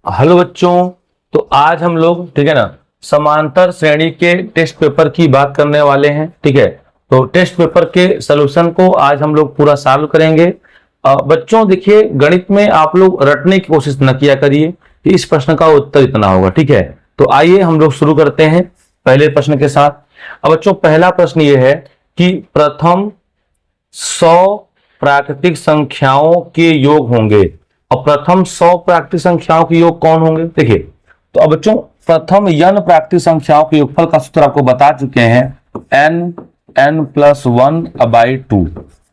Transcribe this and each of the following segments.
Hello बच्चों। तो आज हम लोग ठीक है ना समांतर श्रेणी के टेस्ट पेपर की बात करने वाले हैं। ठीक है, तो टेस्ट पेपर के सलूशन को आज हम लोग पूरा सॉल्व करेंगे। बच्चों देखिए, गणित में आप लोग रटने की कोशिश न किया करिए कि इस प्रश्न का उत्तर इतना होगा। ठीक है, तो आइए हम लोग शुरू करते हैं पहले प्रश्न के साथ। अब बच्चों पहला प्रश्न ये है कि प्रथम 100 प्राकृतिक संख्याओं के योग होंगे। और प्रथम 100 प्राकृतिक संख्याओं के योग कौन होंगे? देखिए, तो अब बच्चों प्रथम n प्राकृतिक संख्याओं के योगफल का सूत्र आपको बता चुके हैं, n+1/2।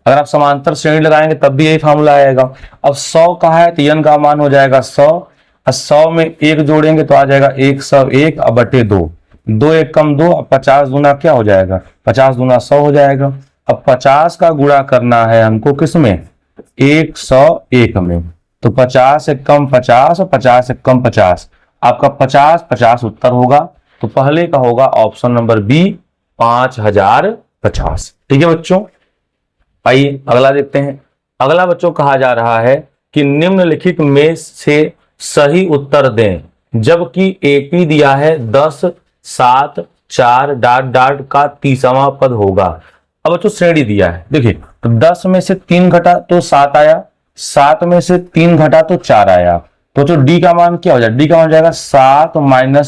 अगर आप समांतर श्रेणी लगाएंगे तब भी यही फार्मूला आएगा। अब 100 का है तो n का मान हो जाएगा 100, और 100 में 1 जोड़ेंगे तो आ जाएगा 101/2। 2 1 कम 2, अब 50 दूना क्या हो जाएगा? 50 दूना 100 हो जाएगा। अब 50 का गुणा करना है हमको किसमें? 101 में। तो 50 से कम 50 और 50 से कम 50, आपका 50 उत्तर होगा। तो पहले का होगा ऑप्शन नंबर बी, 5050। ठीक है बच्चों, आइए अगला देखते हैं। अगला बच्चों कहा जा रहा है कि निम्नलिखित में से सही उत्तर दें, जबकि एपी दिया है 10 7 4 डॉट डॉट का 30वां पद होगा। अब बच्चों श्रेणी दिया है, देखिए तो 10 में से 3 घटा तो 7 आया, 7 में से 3 घटा तो 4 आया। तो जो डी का मान क्या हो जाएगा? डी का मान हो जाएगा 7 -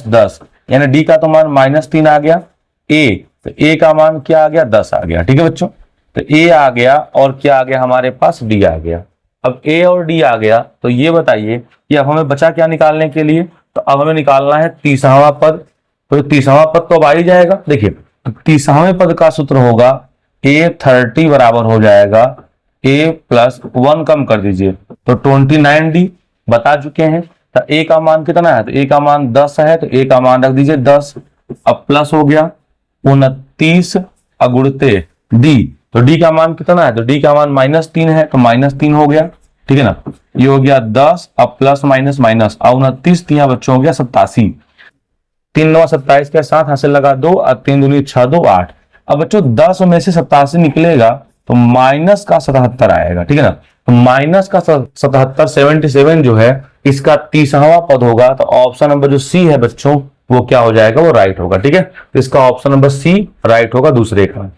10, यानी डी का तो मान -3 आ गया। ए, तो ए का मान क्या आ गया? 10 आ गया। ठीक है बच्चों, तो ए आ गया और क्या आ गया हमारे पास? डी आ गया। अब ए और डी आ गया, तो ये बताइए कि अब हमें बचा क्या निकालने के लिए? तो अब हमें निकालना है 30वां पद। तो 30वां पद तो अब आ ही जाएगा। देखिए, तो 30वें पद का सूत्र होगा A30 बराबर हो जाएगा A+1 कम कर दीजिए तो 29D। बता चुके हैं। तो ए का मान कितना है? तो ए का मान 10 है, तो ए का मान रख दीजिए 10। अब प्लस हो गया 29 अगुणते डी, तो डी का मान कितना है? तो डी का मान -3 है, तो -3 हो गया। ठीक है ना, ये हो गया 10, अब प्लस माइनस माइनस, और 29 यहाँ बच्चों हो गया 87। 3 9 27 के साथ हासिल लगा 2 और 3 दूनी 6 2 8। अब बच्चों 10 में से 87 निकलेगा तो माइनस का 77 आएगा। ठीक है ना, तो माइनस का 77 77 जो है इसका 30वां पद होगा। तो ऑप्शन नंबर जो सी है बच्चों वो क्या हो जाएगा? वो राइट होगा। ठीक है, तो इसका ऑप्शन नंबर सी राइट होगा दूसरे का।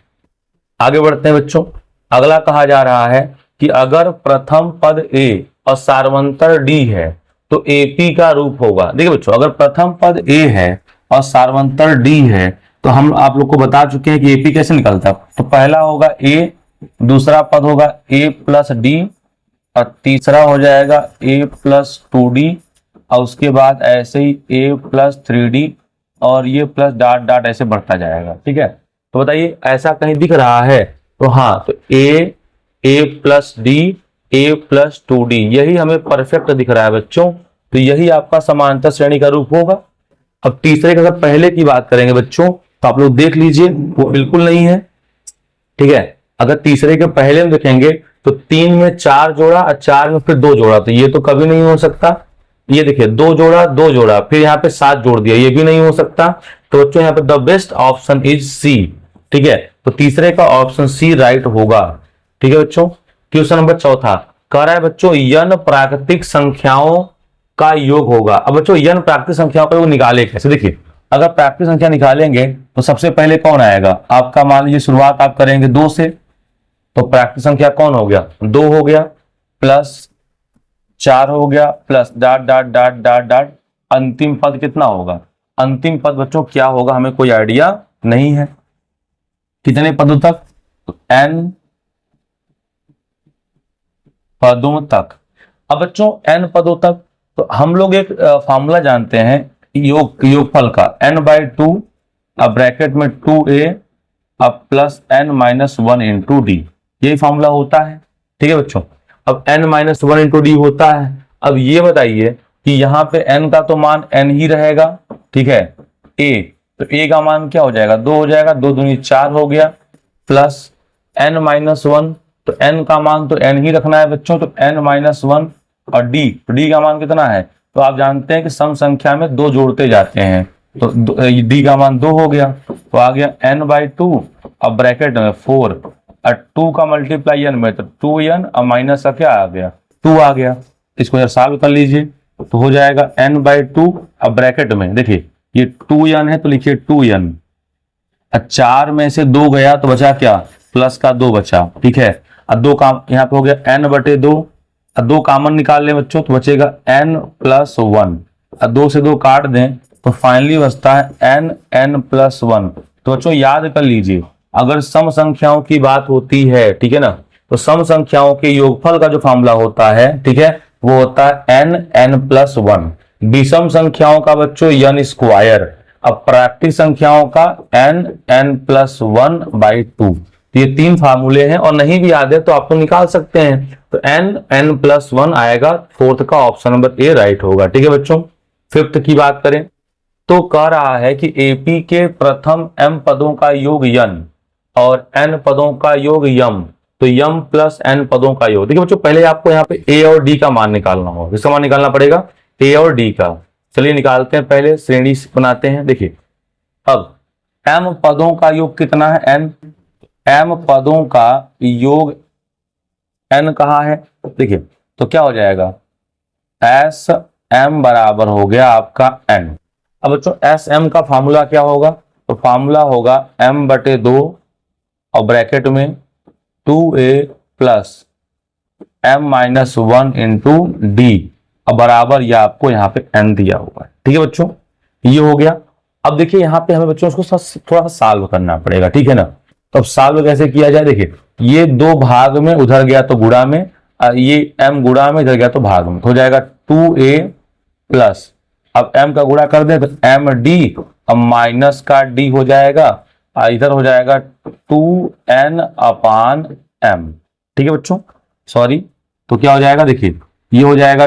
आगे बढ़ते हैं बच्चों। अगला कहा जा रहा है कि अगर प्रथम पद ए और सार्वंतर डी है तो एपी का रूप होगा। देखिए बच्चों, अगर प्रथम पद ए है और सार्वंतर डी है तो हम आप लोग को बता चुके हैं कि एपी कैसे निकलता है। तो पहला होगा ए, दूसरा पद होगा A+D, और तीसरा हो जाएगा A+2D, और उसके बाद ऐसे ही A+3D, और ये प्लस डॉट डॉट ऐसे बढ़ता जाएगा। ठीक है, तो बताइए ऐसा कहीं दिख रहा है? तो हाँ, तो A+D A+2D यही हमें परफेक्ट दिख रहा है बच्चों। तो यही आपका समांतर श्रेणी का रूप होगा। अब तीसरे का अगर पहले की बात करेंगे बच्चों तो आप लोग देख लीजिए, वो बिल्कुल नहीं है। ठीक है, अगर तीसरे के पहले में देखेंगे तो 3 में 4 जोड़ा और 4 में फिर 2 जोड़ा, तो ये तो कभी नहीं हो सकता। ये देखिए 2 जोड़ा 2 जोड़ा, फिर यहाँ पे 7 जोड़ दिया, ये भी नहीं हो सकता। तो बच्चों यहाँ पे the best option is C. ठीक है, तो तीसरे का ऑप्शन सी राइट होगा। ठीक है बच्चों, क्वेश्चन नंबर चौथा कह रहा है बच्चों n प्राकृतिक संख्याओं का योग होगा। अब बच्चों n प्राकृतिक संख्याओं का योग निकाले कैसे? देखिए, अगर प्राकृतिक संख्या निकालेंगे तो सबसे पहले कौन आएगा? आपका मान लीजिए शुरुआत आप करेंगे 2 से, तो प्राकृतिक संख्या कौन हो गया? 2 हो गया, प्लस 4 हो गया, plus dot dot dot dot dot, अंतिम पद कितना होगा? अंतिम पद बच्चों क्या होगा हमें कोई आइडिया नहीं है। कितने पदों तक? तो n पदों तक। अब बच्चों n पदों तक, तो हम लोग एक फॉर्मूला जानते हैं योगफल का, n/2 अब ब्रैकेट में 2a अब प्लस n-1 इंटू डी, यही फॉर्मूला होता है। ठीक है बच्चों, अब n-1 इंटू डी होता है। अब ये बताइए कि यहाँ पे n का तो मान n ही रहेगा। ठीक है, a, तो a का मान क्या हो जाएगा? 2 हो जाएगा, 2 दूनी 4 हो गया, प्लस n-1, तो n का मान तो n ही रखना है बच्चों, तो n-1 और d, तो d का मान कितना है? तो आप जानते हैं कि सम संख्या में 2 जोड़ते जाते हैं, तो d का मान 2 हो गया, तो आ गया n/2, अब ब्रैकेट में 4 और 2 का मल्टीप्लाई n में, तो 2n और माइनस का क्या आ गया? 2 आ गया। इसको यार सॉल्व कर लीजिए, तो हो जाएगा n/2। अब ब्रैकेट में देखिए ये 2n है तो लिखिए 2n। 4 में से 2 गया तो बचा क्या, प्लस का 2 बचा, ठीक है। अब 2 काम यहाँ पे हो गया n/2। अब 2 कॉमन निकाल लें बच्चों तो बचेगा n+1। अब 2 से 2 काट दें तो फाइनली बचता है n+1। तो बच्चों याद कर लीजिए, अगर सम संख्याओं की बात होती है, ठीक है ना, तो सम संख्याओं के योगफल का जो फॉर्मूला होता है, ठीक है, वो होता है n+1। विषम संख्याओं का बच्चों n²। अब प्राकृतिक संख्याओं का n+1/2। ये 3 फार्मूले हैं और नहीं भी याद है तो आप तो निकाल सकते हैं। तो n+1 आएगा, फोर्थ का ऑप्शन नंबर ए राइट होगा, ठीक है बच्चों। फिफ्थ की बात करें तो कह रहा है कि एपी के प्रथम m पदों का योग n और n पदों का योग m, तो m+n पदों का योग। देखिए बच्चों पहले आपको यहाँ पे a और d का मान निकालना होगा। किसका मान निकालना पड़ेगा, a और d का। चलिए निकालते हैं, पहले श्रेणी बनाते हैं। देखिए अब m पदों का योग कितना है, n। m पदों का योग n कहाँ है, देखिए तो क्या हो जाएगा, Sm बराबर हो गया आपका n। अब बच्चों Sm का फार्मूला क्या होगा, तो फार्मूला होगा m/2 और ब्रैकेट में 2a plus m-1 into d और बराबर या आपको यहाँ पे n दिया हुआ है, ठीक है बच्चों। ये हो गया। अब देखिए यहाँ पे हमें बच्चों उसको थोड़ा सा सॉल्व करना पड़ेगा, ठीक है ना। तो अब सॉल्व कैसे किया जाए, देखिए ये 2 भाग में, उधर गया तो गुणा में, ये m गुणा में, इधर गया तो भाग में, तो हो जाएगा 2a प्लस, अब m का गुणा कर दे तो md, अब माइनस का d हो जाएगा, इधर हो जाएगा 2n/m, ठीक है बच्चों। सॉरी, तो क्या हो जाएगा, देखिए ये हो जाएगा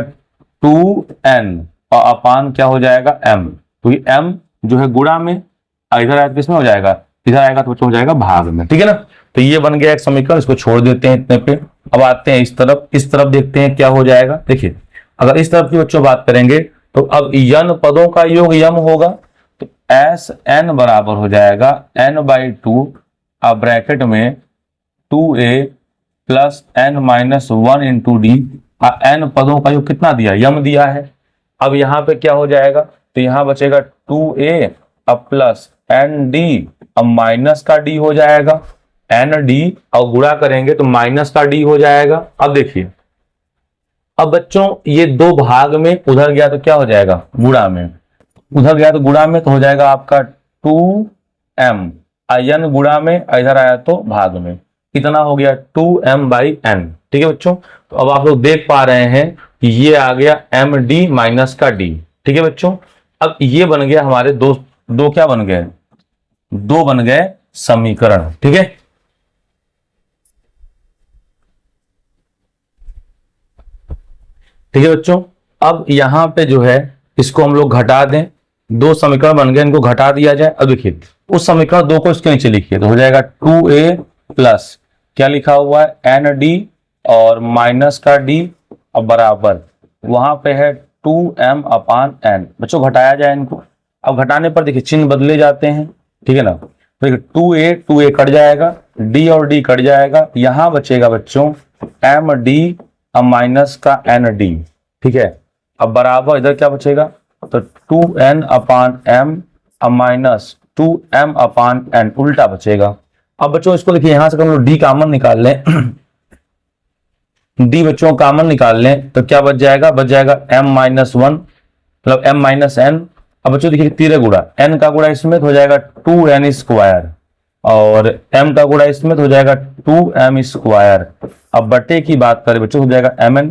2n और अपान क्या हो जाएगा m, तो ये m जो है गुणा में, इधर आएगा किसमें हो जाएगा, इधर आएगा तो बच्चों हो जाएगा भाग में, ठीक है ना। तो ये बन गया एक समीकरण, इसको छोड़ देते हैं इतने पे। अब आते हैं इस तरफ देखते हैं क्या हो जाएगा। देखिए अगर इस तरफ की बच्चों बात करेंगे तो अब n पदों का योग m होगा, तो Sn बराबर हो जाएगा n/2 अब ब्रैकेट में 2a plus n-1 into d। n पदों का योग कितना दिया, m दिया है। अब यहाँ पे क्या हो जाएगा, तो यहाँ बचेगा 2a अब प्लस nd अब माइनस का d हो जाएगा, nd और गुणा करेंगे तो माइनस का d हो जाएगा। अब देखिए अब बच्चों ये 2 भाग में, उधर गया तो क्या हो जाएगा, गुणा में, उधर गया तो गुणा में, तो हो जाएगा आपका 2m, n गुणा में, इधर आया तो भाग में, कितना हो गया 2m/n, ठीक है बच्चों। तो अब आप लोग देख पा रहे हैं कि ये आ गया md माइनस का d, ठीक है बच्चों। अब ये बन गया हमारे दो क्या बन गए, 2 बन गए समीकरण, ठीक है। ठीक है बच्चों, अब यहां पे जो है इसको हम लोग घटा दें, 2 समीकरण बन गए, इनको घटा दिया जाए। अब देखिए उस समीकरण 2 को इसके नीचे लिखिए, तो हो जाएगा 2a प्लस क्या लिखा हुआ है nd और माइनस का d अब बराबर वहां पे है 2m/n। बच्चों घटाया जाए इनको, अब घटाने पर देखिए चिन्ह बदले जाते हैं, ठीक है ना। तो देखिए 2a कट जाएगा, d और d कट जाएगा, यहां बचेगा बच्चों md अब माइनस का nd, ठीक है। अब बराबर इधर क्या बचेगा, तो 2n/m अब माइनस 2m/n उल्टा बचेगा। अब बच्चों इसको देखिए यहां से हम लोग d कॉमन निकाल लें d बच्चों कॉमन निकाल लें तो क्या बच जाएगा, बच जाएगा m-1 मतलब m-n। अब बच्चों देखिए तीर गुणा, n का गुणा इसमें तो हो जाएगा 2n² और m का गुणा इसमें तो हो जाएगा 2m²। अब बटे की बात करें बच्चों हो जाएगा mn।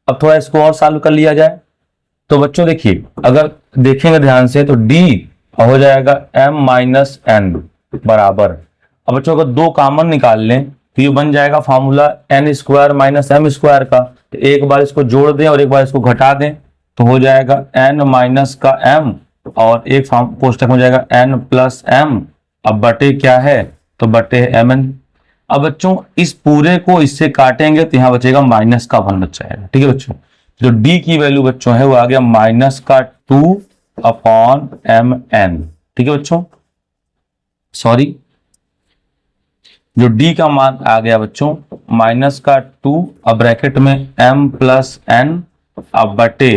अब थोड़ा इसको और सॉल्व कर लिया जाए तो बच्चों देखिए अगर देखेंगे ध्यान से तो d हो जाएगा m-n बराबर। अब बच्चों अगर 2 कॉमन निकाल लें तो ये बन जाएगा फॉर्मूला n² माइनस m² का। तो एक बार इसको जोड़ दें और एक बार इसको घटा दें तो हो जाएगा n माइनस का m और एक कोष्टक हो जाएगा n प्लस m। अब बटे क्या है, तो बटे है mn। अब बच्चों इस पूरे को इससे काटेंगे तो यहाँ बचेगा माइनस का 1 बच जाएगा, ठीक है बच्चों। जो d की वैल्यू बच्चों है वो आ गया माइनस का 2/mn, ठीक है बच्चों। सॉरी, जो d का मान आ गया बच्चों माइनस का 2 अब ब्रैकेट में m प्लस n अब बटे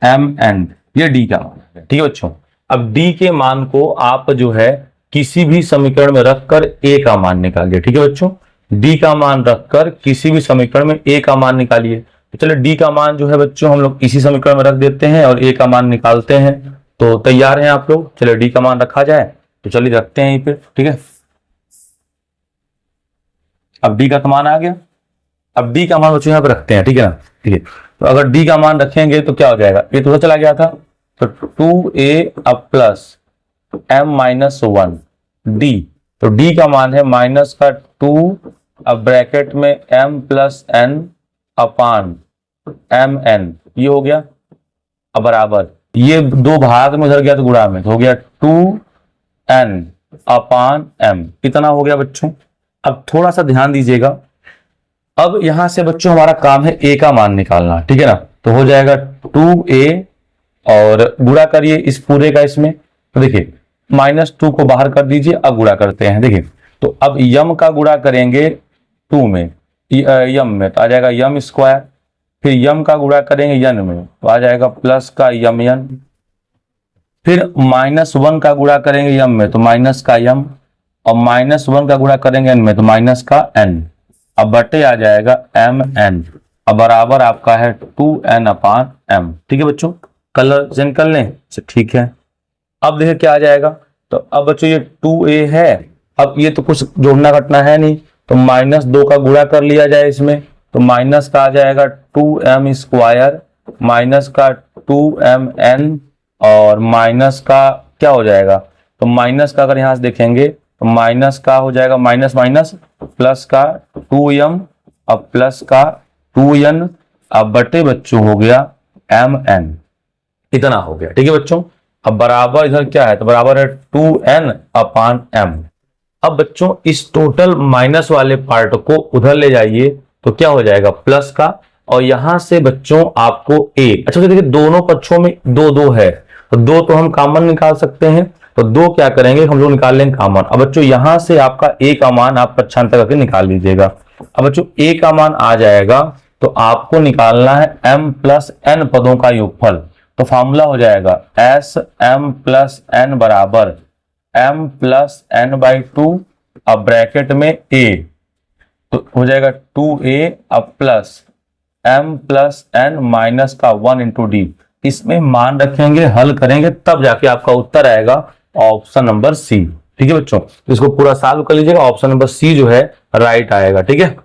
एम एन, ये डी का मान है। ठीक है बच्चों, अब डी के मान को आप जो है किसी भी समीकरण में रखकर ए का मान निकालिए। ठीक है बच्चों, डी का मान रखकर किसी भी समीकरण में ए का मान निकालिए। तो चलो डी का मान जो है बच्चों हम लोग इसी समीकरण में रख देते हैं और ए का मान निकालते हैं। तो तैयार हैं आप लोग? चलो डी का मान रखा जाए, तो चलिए रखते हैं यहीं पे। ठीक है, अब डी का मान आ गया। अब डी का मान बच्चों यहाँ पे रखते हैं। ठीक है ना, ठीक है। तो अगर डी का मान रखेंगे तो क्या हो जाएगा, ये तो चला गया था, तो 2a अब प्लस m माइनस 1 डी, तो डी का मान है माइनस का 2 अब ब्रैकेट में m प्लस n अपान एम एन, ये हो गया। अब बराबर ये दो भाग में उधर गया तो गुणा में, तो हो गया 2n अपान m, इतना हो गया बच्चों। अब थोड़ा सा ध्यान दीजिएगा, अब यहां से बच्चों हमारा काम है a का मान निकालना। ठीक है ना, तो हो जाएगा 2a और गुणा करिए इस पूरे का इसमें, तो देखिए -2 को बाहर कर दीजिए। अब गुणा करते हैं, देखिए तो अब यम का गुणा करेंगे 2 में, यम में तो आ जाएगा यम स्क्वायर, फिर यम का गुणा करेंगे यन में तो आ जाएगा प्लस का यम यन, फिर -1 का गुणा करेंगे यम में तो माइनस का यम, और -1 का गुणा करेंगे एन में तो माइनस का एन। अब बटे आ जाएगा एम एन, अब बराबर आपका है 2n अपान m। ठीक है बच्चों, कलर चेंज कर लें, ठीक है। अब देखिए क्या आ जाएगा, तो अब बच्चों ये 2a है, अब ये तो कुछ जोड़ना घटना है नहीं, तो -2 का गुणा कर लिया जाए इसमें, तो माइनस का आ जाएगा 2m स्क्वायर माइनस का 2mn और माइनस का क्या हो जाएगा, तो माइनस का अगर यहां से देखेंगे तो माइनस का हो जाएगा माइनस माइनस प्लस का 2m अब प्लस का 2n, अब बटे बच्चों हो गया mn, इतना हो गया। ठीक है बच्चों, अब बराबर इधर क्या है, तो बराबर है 2n अपान m। अब बच्चों इस टोटल माइनस वाले पार्ट को उधर ले जाइए तो क्या हो जाएगा प्लस का, और यहां से बच्चों आपको a, अच्छा तो देखिए दोनों पक्षों में 2 है, तो 2 तो हम कॉमन निकाल सकते हैं, तो 2 क्या करेंगे हम लोग निकाल लेंगे कॉमन। अब बच्चों यहां से आपका a का मान आप पक्षांतर करके निकाल लीजिएगा। अब बच्चों a का मान आ जाएगा तो आपको निकालना है m प्लस n पदों का योगफल, तो फॉर्मूला हो जाएगा s m प्लस n बराबर m प्लस n बाई 2 अब ब्रैकेट में a, तो हो जाएगा 2a अब plus m plus n minus का 1 इंटू डी। इसमें मान रखेंगे, हल करेंगे, तब जाके आपका उत्तर आएगा ऑप्शन नंबर सी। ठीक है बच्चों, इसको पूरा सॉल्व कर लीजिएगा, ऑप्शन नंबर सी जो है राइट आएगा। ठीक है,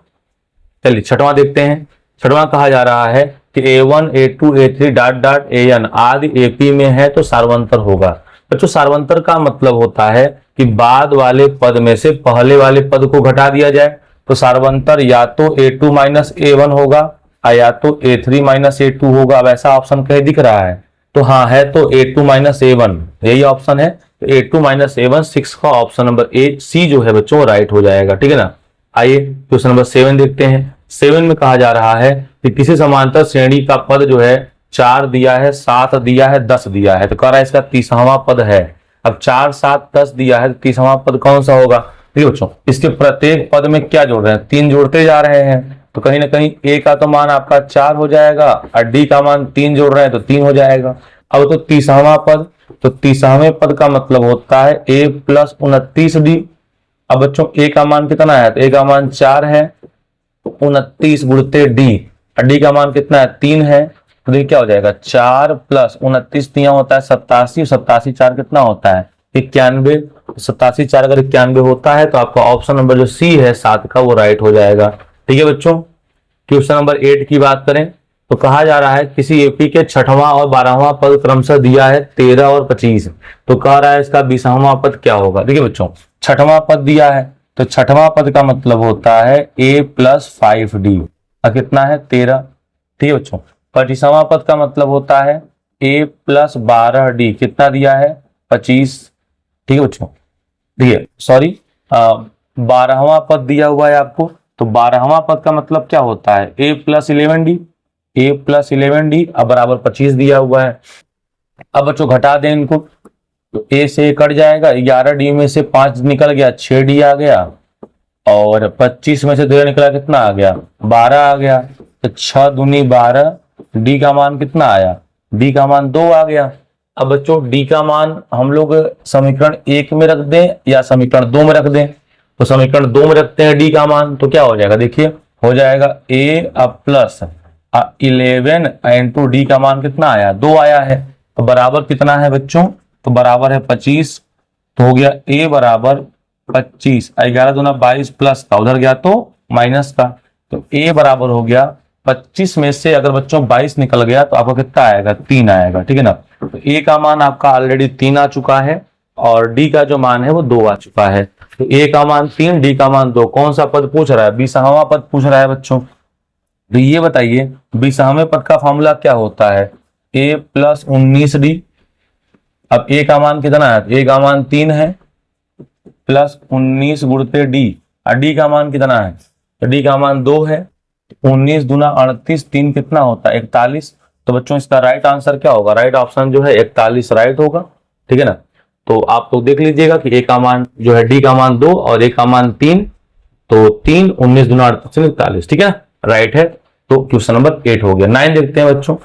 चलिए छठवां देखते हैं। छठवां कहा जा रहा है कि a1 a2 a3 dot dot an आदि AP में है तो सार्वंतर होगा। बच्चों सार्वंतर का मतलब होता है कि बाद वाले पद में से पहले वाले पद को घटा दिया जाए, तो सार्वंतर या तो a2 माइनस a1 होगा या तो a3 माइनस a2 होगा। अब ऐसा ऑप्शन कहीं दिख रहा है, तो हाँ है तो a2 माइनस a1 यही ऑप्शन है, तो a2 माइनस a1 6 का ऑप्शन नंबर ए सी जो है बच्चों राइट हो जाएगा। ठीक है ना, आइए क्वेश्चन नंबर 7 देखते हैं। 7 में कहा जा रहा है कि किसी समांतर श्रेणी का पद जो है 4 दिया है, 7 दिया है, 10 दिया है, तो कह रहा है इसका 30वां पद है। अब 4 7 10 दिया है, तो 30वां पद कौन सा होगा। ठीक है बच्चों, इसके प्रत्येक पद में क्या जोड़ रहे हैं, 3 जोड़ते जा रहे हैं, तो कहीं ना कहीं a का तो मान आपका 4 हो जाएगा और d का मान 3 जोड़ रहे हैं तो 3 हो जाएगा। अब तो 30वां पद, तो 30वें पद का मतलब होता है a प्लस 29d। अब बच्चों a का मान कितना है, तो a का मान 4 है, 29 गुणते d, और d का मान कितना है 3 है, तो देखिए क्या हो जाएगा 4 प्लस 29 3 होता है 87, 87 4 कितना होता है 91, 87 4 अगर 91 होता है तो आपका ऑप्शन नंबर जो सी है 7 का वो राइट हो जाएगा। ठीक है बच्चों, क्वेश्चन नंबर 8 की बात करें तो कहा जा रहा है किसी एपी के 6वां और 12वां पद क्रमशः दिया है 13 और 25, तो कह रहा है इसका 20वां पद क्या होगा। देखिए बच्चों 6वां पद दिया है, तो 6वां पद का मतलब होता है a प्लस 5d, कितना है 13। ठीक है बच्चों, 25वां पद का मतलब होता है a प्लस 12d, कितना दिया है 25। ठीक है बच्चों, देखिए सॉरी 12वां पद दिया हुआ है आपको, तो 12वां पद का मतलब क्या होता है a plus 11d, a plus 11d अब बराबर 25 दिया हुआ है। अब बच्चों घटा दें इनको, तो a से कट जाएगा, 11d में से 5 निकल गया 6d आ गया, और 25 में से 13 निकला कितना आ गया 12 आ गया, तो 6 दूनी 12 डी का मान कितना आया, डी का मान 2 आ गया। अब बच्चों डी का मान हम लोग समीकरण 1 में रख दें या समीकरण 2 में रख दें, तो समीकरण 2 में रखते हैं डी का मान, तो क्या हो जाएगा, देखिए हो जाएगा ए अब प्लस 11 इंटू डी का मान कितना आया, 2 आया है, तो बराबर कितना है बच्चों, तो बराबर है 25, तो हो गया ए बराबर 25, 11 दूना 22 प्लस का उधर गया तो माइनस का, तो ए बराबर हो गया 25 में से अगर बच्चों 22 निकल गया तो आपका कितना आएगा, 3 आएगा, ठीक है ना। तो ए का मान आपका ऑलरेडी 3 आ चुका है और डी का जो मान है वो 2 आ चुका है। तो ए का मान 3, डी का मान 2, कौन सा पद पूछ रहा है, 20वां पद पूछ रहा है बच्चों। तो ये बताइए 20वें पद का फॉर्मूला क्या होता है, ए प्लस 19डी। अब ए का मान कितना है, ए का मान 3 है प्लस 19 गुणते डी, और डी का मान कितना है, तो डी का मान 2 है, 19 दूना 38, 3 कितना होता है 41। तो बच्चों इसका राइट आंसर क्या होगा, राइट ऑप्शन जो है 41 राइट होगा, ठीक है ना। तो आप लोग देख लीजिएगा कि ए का मान जो है डी का मान 2 और ए का मान 3, तो 3 19 दूना 38 41, ठीक है ना, राइट है। तो क्वेश्चन नंबर 8 हो गया। 9 देखते हैं बच्चों।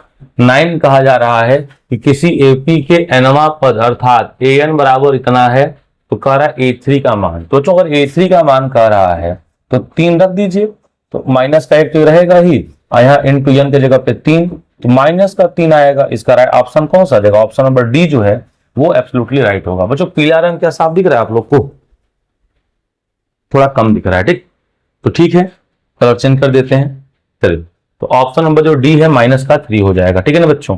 9 कहा जा रहा है कि किसी एपी के एनवा पद अर्थात ए एन बराबर इतना है, तो कह रहा है A3 का मान। तो बच्चों अगर A3 का मान कह रहा है तो 3 रख दीजिए, तो माइनस का 1 तो रहेगा ही, यहाँ इंटू एन के जगह पे 3, तो माइनस का 3 आएगा। इसका राइट ऑप्शन कौन सा रहेगा, ऑप्शन नंबर डी जो है वो एब्सोल्युटली राइट होगा। बच्चों पीला रंग क्या साफ दिख रहा है आप लोग को, थोड़ा कम दिख रहा है, ठीक, तो ठीक है कलर चेंज कर देते हैं। चलिए तो ऑप्शन नंबर जो डी है माइनस का 3 हो जाएगा, ठीक है ना बच्चों।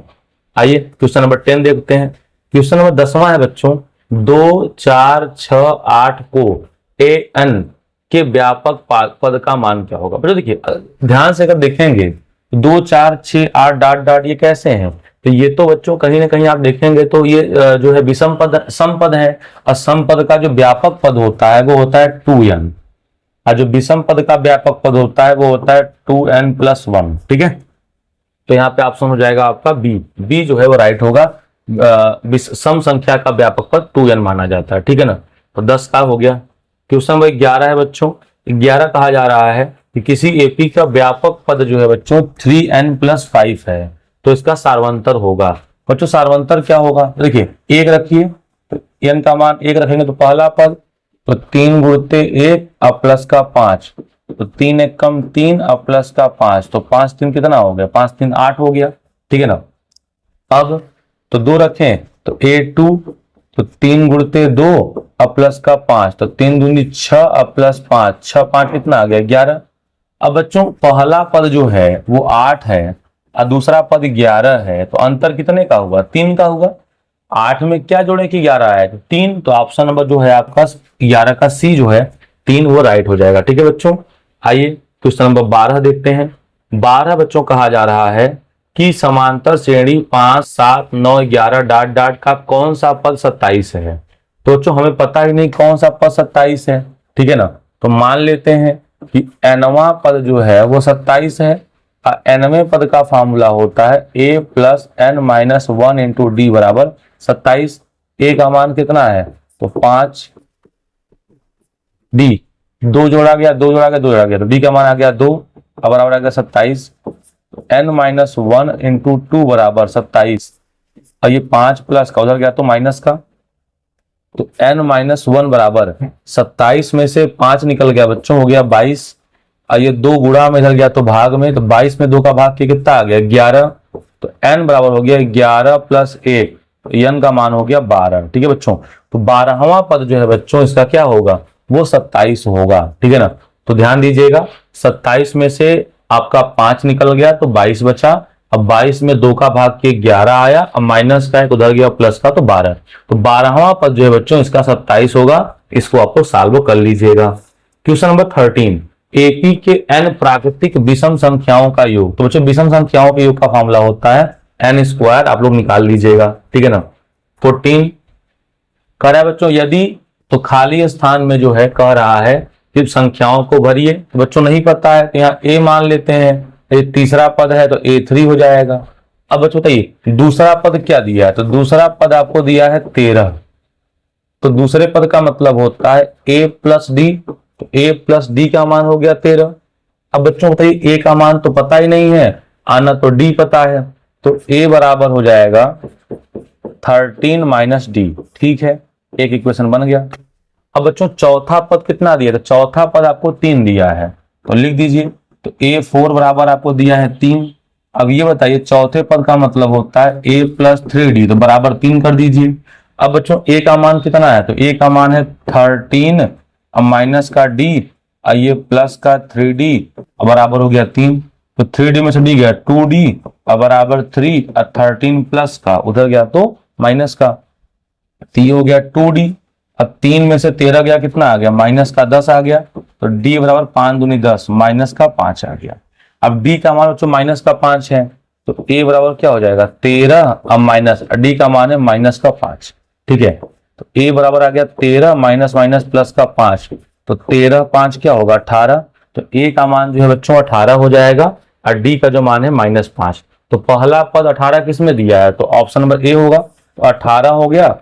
आइए क्वेश्चन नंबर 10 देखते हैं। क्वेश्चन नंबर 10वां है बच्चों, 2 4 6 8 को ए एन के व्यापक पद का मान क्या होगा। बच्चों देखिए ध्यान से अगर देखेंगे 2 4 6 8 डॉट डॉट ये कैसे हैं, तो ये तो बच्चों कहीं ना कहीं आप देखेंगे तो ये जो है विषम पद सम पद है, और सम पद का जो व्यापक पद होता है वो होता है 2n, और जो विषम पद का व्यापक पद होता है वो होता है 2n+1, ठीक है। तो यहाँ पे ऑप्शन हो जाएगा आपका बी जो है वो राइट होगा। सम संख्या का व्यापक पद 2n माना जाता है, ठीक है ना। तो 10 का हो गया। क्वेश्चन नंबर 11 है बच्चों। 11 कहा जा रहा है कि किसी एपी का व्यापक पद जो है बच्चों 3n+5 है, तो इसका सार्वंतर होगा। बच्चों सार्वंतर क्या होगा, देखिए 1 रखिए, तो n का मान 1 रखेंगे तो पहला पद, तो 3 गुणते 1 और प्लस का 5, तो 3 1 कम 3 और प्लस का 5, तो 5 3 कितना हो गया, 5 3 8 हो गया, ठीक है ना। अब तो 2 रखें तो A2, तो 3 गुणते 2 और प्लस का 5, तो 3 दूनी 6 और प्लस 5, 6 5 कितना आ गया 11। अब बच्चों पहला पद जो है वो 8 है और दूसरा पद 11 है, तो अंतर कितने का हुआ, 3 का हुआ। 8 में क्या जोड़े कि 11 आए तो 3, तो ऑप्शन नंबर जो है आपका 11 का सी जो है 3 वो राइट हो जाएगा, ठीक है बच्चों। आइए क्वेश्चन नंबर 12 देखते हैं। 12 बच्चों कहा जा रहा है कि समांतर श्रेणी 5 7 9 11 डॉट डॉट का कौन सा पद 27 है। तो बच्चों हमें पता ही नहीं कौन सा पद 27 है, ठीक है ना। तो मान लेते हैं कि एनवा पद जो है वो 27 है, और एनवें पद का फॉर्मूला होता है a plus n-1 into D बराबर 27। ए का मान कितना है, तो 5, डी 2 जोड़ा गया 2 जोड़ा गया 2 जोड़ा गया, तो डी का मान आ गया 2 और बराबर आ गया 27, n-1 इंटू 2 बराबर 27, और ये 5 प्लस का उधर गया तो माइनस का, तो n-1 बराबर 27 में से 5 निकल गया बच्चों हो गया 22, और ये 2 गुणा में इधर गया तो भाग में, तो 22 में 2 का भाग कितना आ गया 11, तो n बराबर हो गया 11 प्लस 1, तो n का मान हो गया 12, ठीक है बच्चों। तो 12वां पद जो है बच्चों इसका क्या होगा, वो 27 होगा, ठीक है ना। तो ध्यान दीजिएगा 27 में से आपका 5 निकल गया तो 22 बचा, अब 22 में 2 का भाग के 11 आया, अब माइनस का है तो उधर गया प्लस का तो 12, तो 12वां पद जो है बच्चों इसका 27 होगा। इसको आपको सॉल्व कर लीजिएगा। क्वेश्चन नंबर 13, एपी के एन प्राकृतिक विषम संख्याओं का योग। तो बच्चों विषम संख्याओं के योग का फॉर्मूला होता है n², आप लोग निकाल लीजिएगा, ठीक है ना। 14 कह रहा है बच्चों यदि, तो खाली स्थान में जो है कह रहा है कि संख्याओं को भरिए, तो बच्चों नहीं पता है तो यहाँ a मान लेते हैं, ये तीसरा पद है तो A3 हो जाएगा। अब बच्चों बताइए दूसरा पद क्या दिया है, तो दूसरा पद आपको दिया है 13, तो दूसरे पद का मतलब होता है a प्लस डी, तो a प्लस डी का मान हो गया 13। अब बच्चों बताइए a का मान तो पता ही नहीं है, आना तो डी पता है, तो ए बराबर हो जाएगा 13 माइनस डी। ठीक है, एक इक्वेशन बन गया। अब बच्चों चौथा पद कितना दिया, तो चौथा पद आपको 3 दिया है, तो लिख दीजिए। तो A4 बराबर आपको दिया है 3। अब ये बताइए चौथे पद का मतलब होता है a प्लस 3d, तो बराबर 3 कर दीजिए। अब बच्चों a का मान कितना है, तो a का मान है 13, अब माइनस का d, ये प्लस का 3d, अब बराबर हो गया 3। तो 3d में से d गया 2d, अब बराबर 3, और 13 प्लस का उधर गया तो माइनस का, तो ये हो गया 2d। अब 3 में से 13 गया, कितना आ गया, माइनस का 10 आ गया, तो d बराबर 5 दूनी 10, माइनस का 5 आ गया। अब d का मान बच्चों माइनस का 5 है, तो a बराबर क्या हो जाएगा 13, अब माइनस d का मान है माइनस का 5। ठीक है, तो a बराबर आ गया 13 माइनस माइनस प्लस का 5, तो 13 5 क्या होगा 18, तो a का मान जो है बच्चों 18 हो जाएगा, और d का जो मान है -5। तो पहला पद 18 किस में दिया है, तो ऑप्शन नंबर ए होगा, तो 18 हो गया,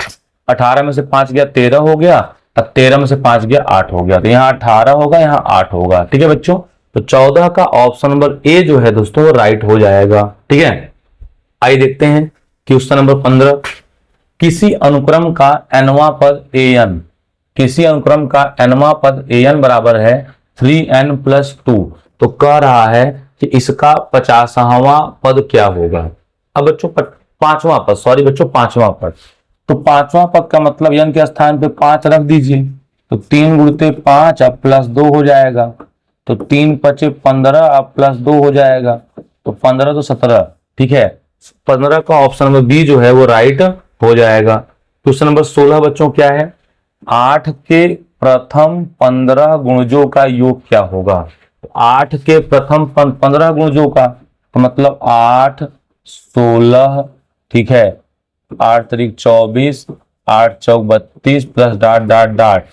18 में से 5 गया 13 हो गया, अब 13 में से 5 गया 8 हो गया, तो यहाँ 18 होगा, यहाँ 8 होगा। ठीक है बच्चों, तो 14 का ऑप्शन नंबर ए जो है दोस्तों वो राइट हो जाएगा। ठीक है, आइए देखते हैं क्वेश्चन नंबर 15। किसी अनुक्रम का nवां पद an, किसी अनुक्रम का nवां पद an बराबर है 3n प्लस 2, तो कह रहा है कि इसका 50वां पद क्या होगा। अब बच्चों पांचवा पद, सॉरी बच्चों पांचवा पद, तो पांचवा पद का मतलब n के स्थान पे 5 रख दीजिए, तो 3 गुणते 5 अब प्लस 2 हो जाएगा, तो 3 पचे 15 अब प्लस 2 हो जाएगा, तो 15 तो 17। ठीक है, 15 का ऑप्शन नंबर बी जो है वो राइट हो जाएगा। क्वेश्चन नंबर 16 बच्चों क्या है, 8 के प्रथम 15 गुणजों का योग क्या होगा। 8 के प्रथम 15 गुणजों का, तो मतलब 8 16, ठीक है, 8 तरीक 24, 8 चौक 32 प्लस डाट डाट डाट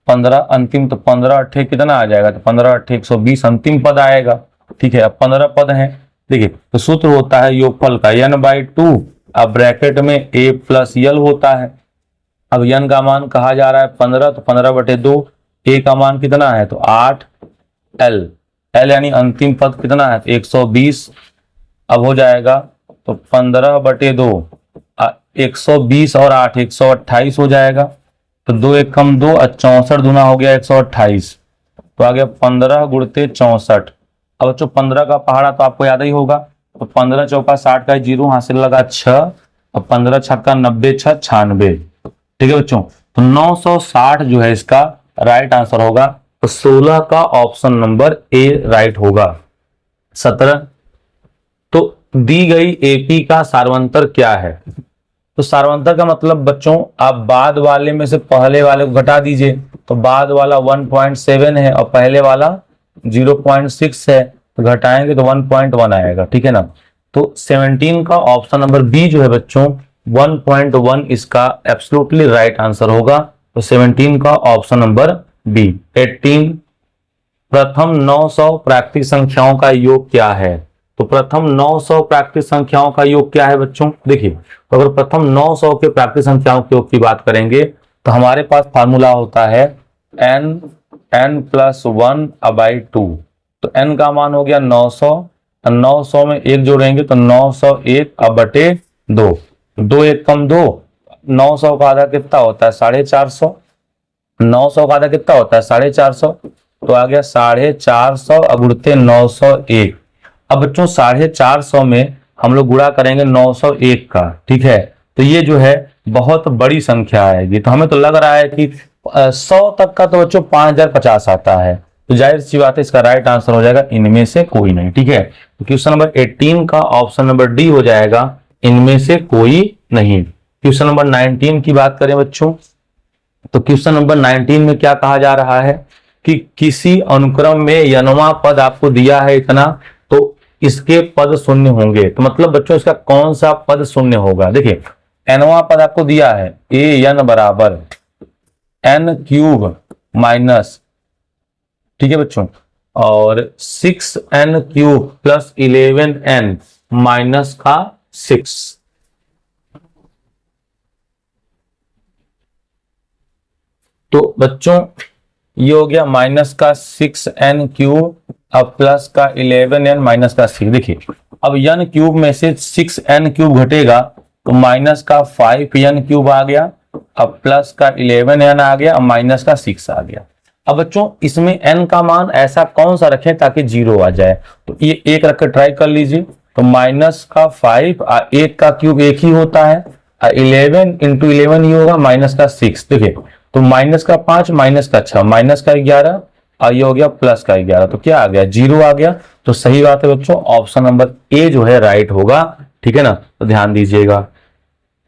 15 अंतिम, तो 15 अट्ठे कितना आ जाएगा, तो 15 अट्ठे 120 अंतिम पद आएगा। ठीक है, अब 15 पद हैं, देखिए तो सूत्र होता है योगफल का n/2, अब ब्रैकेट में a प्लस यल होता है। अब n का मान कहा जा रहा है 15, तो 15/2, a का मान कितना है, तो 8 l, l यानी अंतिम पद कितना है, 120, अब हो जाएगा तो 15/2, 120 और 8 128 हो जाएगा, तो 2 एक कम 2, 64 दूना हो गया 128, तो आ गया 15 गुणते 64। अब बच्चों 15 का पहाड़ा तो आपको याद ही होगा, तो 15 चौका 60 का 0 हासिल लगा 6, अब 15 छक्का 90 6 96। ठीक है बच्चों, तो 960 जो है इसका राइट आंसर होगा, तो 16 का ऑप्शन नंबर ए राइट होगा। 17, तो दी गई एपी का सार्वंतर क्या है, तो सार्वंतर का मतलब बच्चों आप बाद वाले में से पहले वाले को घटा दीजिए, तो बाद वाला 1.7 है और पहले वाला 0.6 है, तो घटाएंगे तो 1.1 आएगा। ठीक है ना, तो 17 का ऑप्शन नंबर बी जो है बच्चों 1.1 इसका एब्सोल्युटली राइट आंसर होगा, तो 17 का ऑप्शन नंबर बी। 18, प्रथम 900 प्राकृतिक संख्याओं का योग क्या है, तो प्रथम 900 प्राकृतिक संख्याओं का योग क्या है बच्चों, देखिए तो अगर प्रथम 900 के प्राकृतिक संख्याओं के योग की बात करेंगे तो हमारे पास फार्मूला होता है n+1/2, तो n का मान हो गया 900, 900 में 1 जोड़ेंगे तो 901/2, 2 एक कम 2, 900 का आधा कितना होता है 450, 900 का आधा कितना होता है 450, तो आ गया 450 अगुणते 901। अब बच्चों 450 में हम लोग गुणा करेंगे 901 का, ठीक है, तो ये जो है बहुत बड़ी संख्या आएगी, तो हमें तो लग रहा है कि 100 तक का तो बच्चों 5050 आता है, तो जाहिर सी बात है इसका राइट आंसर हो जाएगा इनमें से कोई नहीं। ठीक है, तो क्वेश्चन नंबर 18 का ऑप्शन नंबर डी हो जाएगा इनमें से कोई नहीं। क्वेश्चन नंबर 19 की बात करें बच्चों, तो क्वेश्चन नंबर 19 में क्या कहा जा रहा है कि किसी अनुक्रम में यनवा पद आपको दिया है इतना, तो इसके पद शून्य होंगे, तो मतलब बच्चों इसका कौन सा पद शून्य होगा। देखिए एनवा पद आपको दिया है ए एन बराबर n³ माइनस, ठीक है बच्चों, और 6n³ प्लस 11n माइनस का 6, तो बच्चों ये हो गया माइनस का 6n³ अब प्लस का 11n माइनस का 6। देखिए अब n क्यूब में से 6n क्यूब घटेगा तो माइनस का 5n क्यूब आ गया, अब प्लस का 11n आ गया, अब माइनस का 6 आ गया। अब बच्चों इसमें n का मान ऐसा कौन सा रखें ताकि 0 आ जाए, तो ये एक रख कर ट्राई कर लीजिए। तो माइनस का 5 एक का क्यूब एक ही होता है, 11 इंटू 11 ही होगा, माइनस का 6। देखिए तो माइनस का 5 माइनस का 6 माइनस का 11 और ये हो गया प्लस का 11, तो क्या आ गया 0 आ गया। तो सही बात है बच्चों, ऑप्शन नंबर ए जो है राइट होगा, ठीक है ना, तो ध्यान दीजिएगा।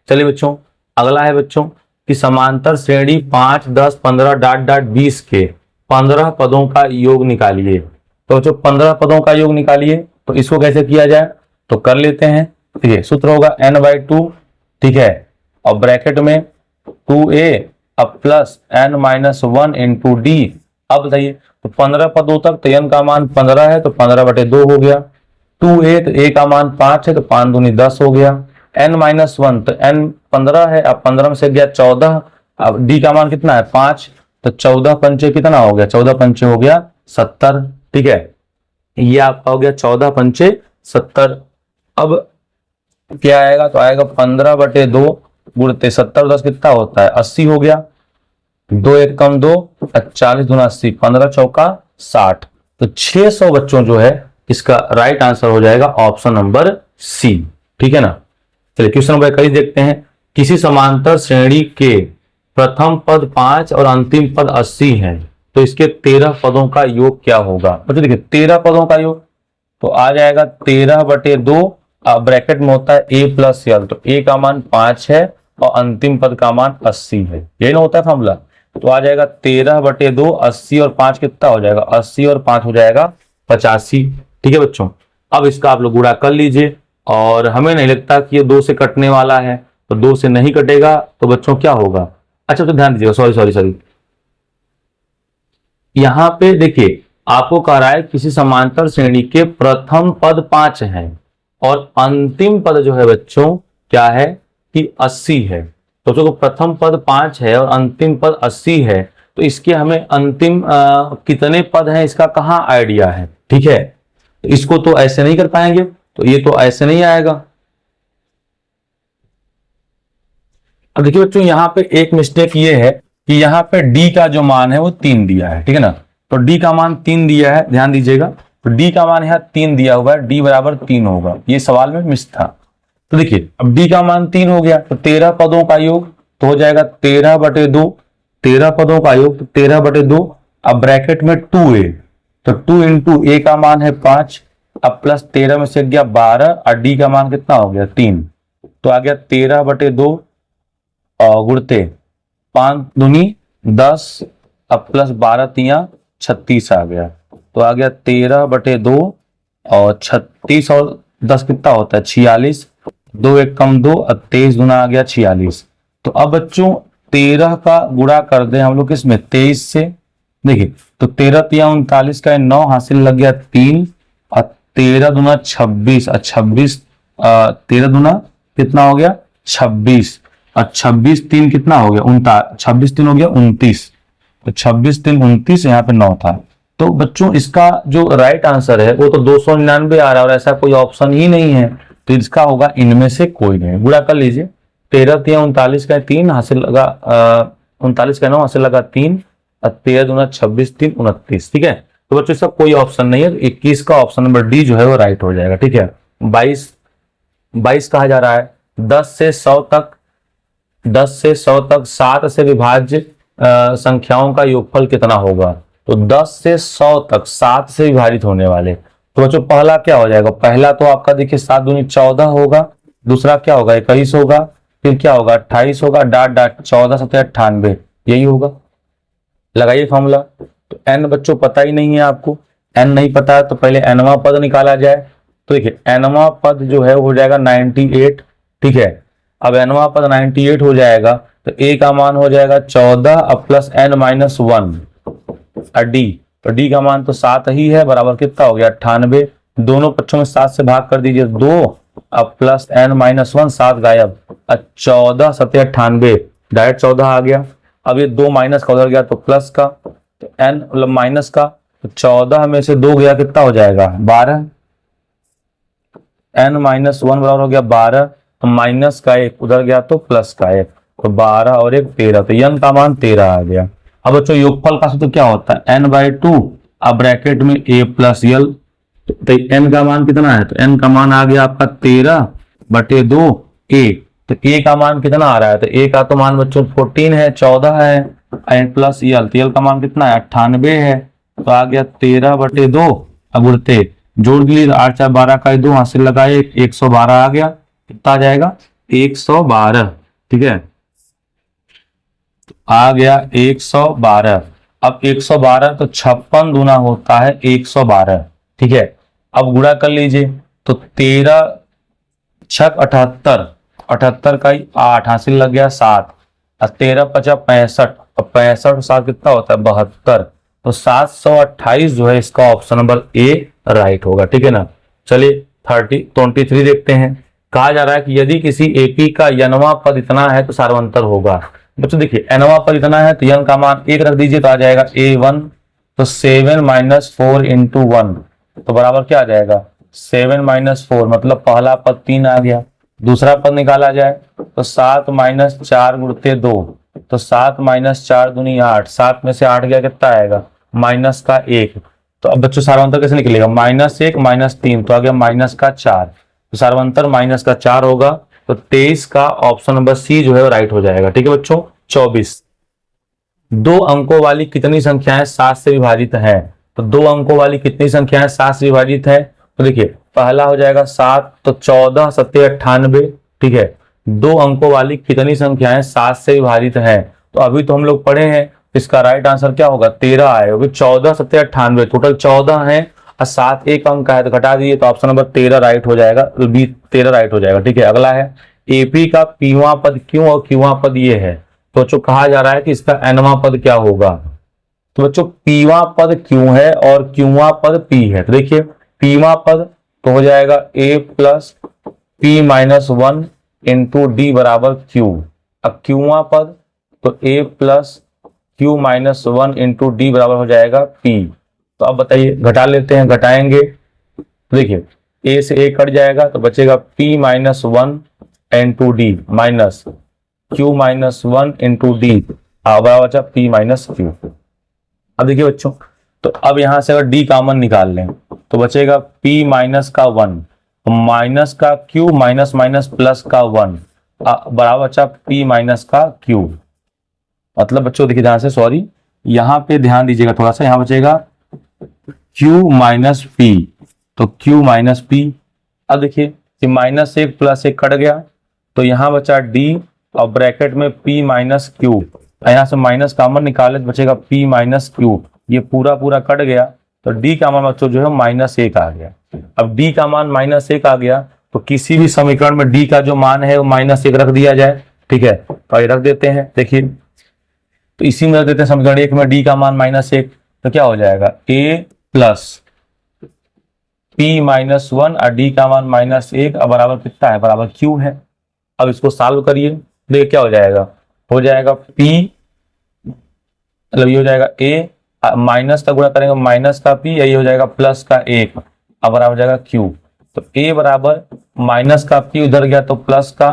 चलिए बच्चों अगला है बच्चों कि समांतर श्रेणी 5, 10, 15 डॉट डॉट 20 के 15 पदों का योग निकालिए। तो बच्चों 15 पदों का योग निकालिए, तो इसको कैसे किया जाए तो कर लेते हैं। ठीक है, सूत्र होगा n/2, ठीक है, और ब्रैकेट में 2a अब प्लस n-1 इंटू डी। अब बताइए तो 15 पदों तक तो n का मान 15 है तो 15/2 हो गया, 2a तो a का मान 5 है तो 5 दूनी 10 हो गया, n-1 तो n 15 है, अब 15 में से गया 14, अब d का मान कितना है 5, तो 14 पंचे कितना हो गया, 14 पंचे हो गया 70। ठीक है, ये आपका हो गया 14 पंचे 70। अब क्या आएगा तो आएगा 15/2 गुणते 70, 10 कितना होता है 80 हो गया, 2 1 कम 2, 40 दूना 80, 15 चौका 60। तो 600 बच्चों जो है इसका राइट आंसर हो जाएगा ऑप्शन नंबर सी। ठीक है ना। चलिए क्वेश्चन नंबर 21 देखते हैं। किसी समांतर श्रेणी के प्रथम पद 5 और अंतिम पद 80 है तो इसके 13 पदों का योग क्या होगा। बच्चों देखिए 13 पदों का योग तो आ जाएगा 13/2, ब्रैकेट में होता है a प्लस यल, तो a का मान 5 है और अंतिम पद का मान 80 है, यही ना होता है फॉर्मूला। तो आ जाएगा 13/2, 80 और 5 कितना हो जाएगा, 80 और 5 हो जाएगा 85। ठीक है बच्चों, अब इसका आप लोग गुणा कर लीजिए, और हमें नहीं लगता कि ये 2 से कटने वाला है, तो 2 से नहीं कटेगा तो बच्चों क्या होगा। अच्छा तो ध्यान दीजिएगा, सॉरी यहां पे देखिए आपको कह रहा है किसी समांतर श्रेणी के प्रथम पद 5 है और अंतिम पद जो है बच्चों क्या है कि 80 है। तो जो प्रथम पद 5 है और अंतिम पद 80 है, तो इसके हमें अंतिम कितने पद हैं इसका कहाँ आइडिया है। ठीक है, तो इसको तो ऐसे नहीं कर पाएंगे, तो ये तो ऐसे नहीं आएगा। अब देखिए बच्चों यहाँ पे एक मिस्टेक ये है कि यहाँ पे d का जो मान है वो 3 दिया है, ठीक है ना, तो d का मान 3 दिया है, ध्यान दीजिएगा। तो d का मान यहाँ 3 दिया हुआ है, d बराबर 3 होगा, ये सवाल में मिस था। तो देखिए अब d का मान 3 हो गया तो 13 पदों का योग तो हो जाएगा 13/2, 13 पदों का योग तो 13/2, अब ब्रैकेट में 2a, तो 2 इंटू a का मान है 5, अब प्लस 13 में से गया 12 और d का मान कितना हो गया 3, तो आ गया 13/2 और गुणते 5 दूनी 10, अब प्लस 12 तिया 36 आ गया, तो आ गया 13/2 और 36 और 10 कितना होता है 46, 2 1 कम 2 और 23 दूना आ गया 46। तो अब बच्चों 13 का गुणा कर दें हम लोग इसमें 23 से, देखिए तो 13 तिया 39 का 9 हासिल लग गया 3 और 13 दूना 26 और 26 13 दूना कितना हो गया 26 और 26 3 कितना हो गया 26 3 हो गया 29, तो 26 3 29, यहाँ पे 9 था। तो बच्चों इसका जो राइट आंसर है वो तो 299 आ रहा है और ऐसा कोई ऑप्शन ही नहीं है, तो इसका होगा इनमें से कोई नहीं। गुणा कर लीजिए, 13 तिया 39 का 3 हासिल लगा 39 का 9 हासिल लगा 3 और 13 दूना 26 3 29। ठीक है, तो बच्चों इसका कोई ऑप्शन नहीं है, 21 का ऑप्शन नंबर डी जो है वो राइट हो जाएगा। ठीक है, 22 कहा जा रहा है 10 से 100 तक 7 से विभाज्य संख्याओं का योगफल कितना होगा। तो 10 से 100 तक 7 से विभाजित होने वाले, तो बच्चों पहला क्या हो जाएगा, पहला तो आपका देखिए 7 दूनी 14 होगा, दूसरा क्या होगा 21 होगा, फिर क्या होगा 28 होगा, डॉट डॉट 14 7 98, यही होगा। लगाइए फॉर्मूला। तो n बच्चों पता ही नहीं है आपको, n नहीं पता है तो पहले nवां पद निकाला जाए। तो देखिए nवां पद जो है हो जाएगा 98। ठीक है, अब nवां पद 98 हो जाएगा तो a का मान हो जाएगा 14 अब प्लस n-1 और d, तो d का मान तो 7 ही है, बराबर कितना हो गया 98। दोनों पक्षों में 7 से भाग कर दीजिए 2, अब प्लस n-1 7 गायब, 14 7 98, डायरेक्ट 14 आ गया। अब ये 2 माइनस का उधर गया तो प्लस का, तो n मतलब माइनस का, तो 14 में से 2 गया कितना हो जाएगा 12, n माइनस 1 बराबर हो गया 12, तो माइनस का 1 उधर गया तो प्लस का 1, तो 12 और 1 13, तो n का मान 13 आ गया। अब बच्चों योगफल का सूत्र क्या होता है n/2, अब ब्रैकेट में a प्लस यल, तो n का मान कितना है, तो n का मान आ गया आपका 13/2 a, तो a का मान कितना आ रहा है, तो a का तो मान बच्चों 14 है, 14 है, एन प्लस यल, तो यल का मान कितना है 98 है, तो आ गया 13/2। अब उड़ते जोड़ के लिए 8 4 12 का 2 हाथ से लगाए 112 आ गया, कितना आ जाएगा 112, ठीक है, तो आ गया 112। अब 112 तो 56 दूना होता है 112, ठीक है। अब गुणा कर लीजिए, तो 13 छक 78, 78 का 8 हासिल लग गया 7, और 13 पचा 65, और 65 7 कितना होता है 72, तो 728 जो है इसका ऑप्शन नंबर ए राइट होगा, ठीक है ना। चलिए 23 देखते हैं। कहा जा रहा है कि यदि किसी एपी का यनवा पद इतना है तो सार्वंतर होगा। बच्चों देखिए एनवा पद इतना है तो यन का मान 1 रख दीजिए, तो आ जाएगा a1, तो 7 - 4 × 1, तो बराबर क्या आ जाएगा 7 - 4, मतलब पहला पद 3 आ गया। दूसरा पद निकाला जाए तो 7 - 4 × 2, तो 7 - 4 दूनी 8, 7 में से 8 गया कितना आएगा माइनस का 1, तो अब बच्चों सार्वंतर कैसे निकलेगा -1 - 3, तो आ गया -4, तो सार्वंतर -4 होगा, तो 23 का ऑप्शन नंबर सी जो है वो राइट हो जाएगा, ठीक है बच्चों। 24 दो अंकों वाली कितनी संख्याएं 7 से विभाजित हैं, तो 2 अंकों वाली कितनी संख्याएं 7 से विभाजित है, तो देखिए पहला हो जाएगा 7, तो 14 7 98, ठीक है। 2 अंकों वाली कितनी संख्याएं 7 से विभाजित हैं, तो अभी तो हम लोग पढ़े हैं, इसका राइट आंसर क्या होगा 13 आएगा, 14 7 98, टोटल 14 है और 7 एक अंक का है, तो घटा दीजिए, तो ऑप्शन नंबर 13 राइट हो जाएगा, बी 13 राइट हो जाएगा, ठीक है। अगला है एपी का पीवां पद क्यों और क्यूवां पद ये है, तो बच्चों कहा जा रहा है कि इसका एनवां पद क्या होगा, तो बच्चों पीवां पद क्यों है और क्यूवां पद पी है, तो देखिए पीवां पद तो हो जाएगा a + p - 1 × d बराबर q, अब क्यूवां पद तो a + q - 1 × d बराबर हो जाएगा p, तो अब बताइए घटा लेते हैं, घटाएंगे तो देखिए a से a कट जाएगा तो बचेगा p - 1 × d minus q - 1 × d, बराबर बचा p - q। अब देखिए बच्चों, तो अब यहां से अगर d कॉमन निकाल लें तो बचेगा p - का 1, माइनस का q माइनस माइनस प्लस का 1, बराबर बचा p - का q। मतलब बच्चों देखिए ध्यान से, सॉरी यहां पे ध्यान दीजिएगा थोड़ा सा, यहां बचेगा q - p, तो q - p। अब देखिए -1 + 1 कट गया, तो यहां बचा d और ब्रैकेट में p - q, यहां से माइनस कॉमन निकाले तो बचेगा p - q, ये पूरा पूरा कट गया, तो d का मान बच्चों जो है -1 आ गया। अब d का मान -1 आ गया, तो किसी भी समीकरण में d का जो मान है वो -1 रख दिया जाए, ठीक है, तो ये रख देते हैं। देखिए तो इसी में रख देते हैं समीकरण 1 में d का मान -1, तो क्या हो जाएगा a + p - 1 और d का मान -1 अब बराबर कितना है, बराबर q है। अब इसको सॉल्व करिए, देखिए क्या हो जाएगा p, मतलब ये हो जाएगा a माइनस का गुणा करेंगे माइनस का p, यही हो जाएगा प्लस का 1, अब बराबर हो जाएगा q, तो a बराबर माइनस का p उधर गया तो प्लस का,